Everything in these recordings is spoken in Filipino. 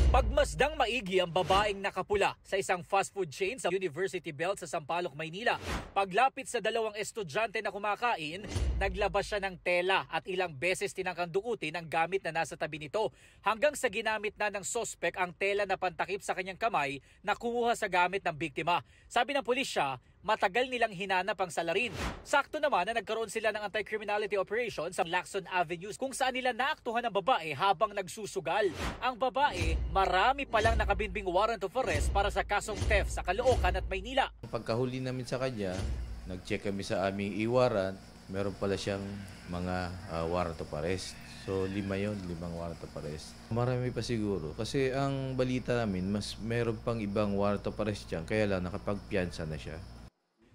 Pagmasdang maigi ang babaeng nakapula sa isang fast food chain sa University Belt sa Sampaloc, Maynila. Paglapit sa dalawang estudyante na kumakain, naglabas siya ng tela at ilang beses tinangkang dukutin ang gamit na nasa tabi nito hanggang sa ginamit na ng sospek ang tela na pantakip sa kanyang kamay na kumuha sa gamit ng biktima. Sabi ng pulisya, matagal nilang hinanap ang salarin. Sakto naman na nagkaroon sila ng anti-criminality operation sa Lacson Avenue kung saan nila naaktuhan ang babae habang nagsusugal. Ang babae, marami palang nakabinbing warrant of arrest para sa kasong theft sa Caloocan at Maynila. Pagkahuli namin sa kanya, nag-check kami sa aming e-warrant, meron pala siyang mga warrant of arrest. So 5 warrant of arrest. Marami pa siguro kasi ang balita namin mas meron pang ibang warrant of arrest dyan, kaya lang nakapagpiyansa na siya.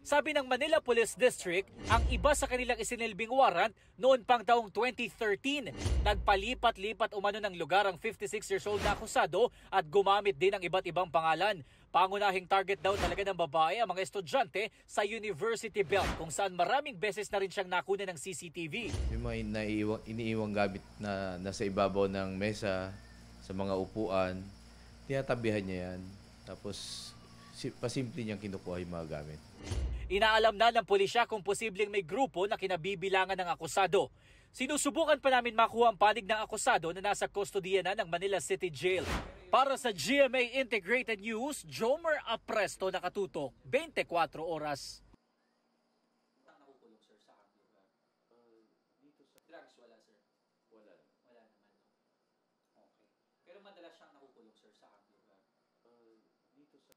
Sabi ng Manila Police District, ang iba sa kanilang isinilbing warrant noon pang taong 2013. Nagpalipat-lipat umano ng lugar ang 56 years old na akusado at gumamit din ng iba't ibang pangalan. Pangunahing target daw talaga ng babae ang mga estudyante sa University Belt kung saan maraming beses na rin siyang nakuha ng CCTV. Yung mga iniiwang gamit na nasa ibabaw ng mesa, sa mga upuan, tinatabihan niya yan. Tapos pasimple niyang kinukuha yung mga gamit. Inaalam na ng pulisya kung posibleng may grupo na kinabibilangan ng akusado. Sinusubukan pa namin makuha ang panig ng akusado na nasa kustodiya na ng Manila City Jail. Para sa GMA Integrated News, Jomer Apresto, nakatutok 24 oras. Nakukulong sir sa lugar. Dito sa drugs wala sir. Wala naman. Okay. Pero madalas siyang nakukulong sir sa lugar. Dito sa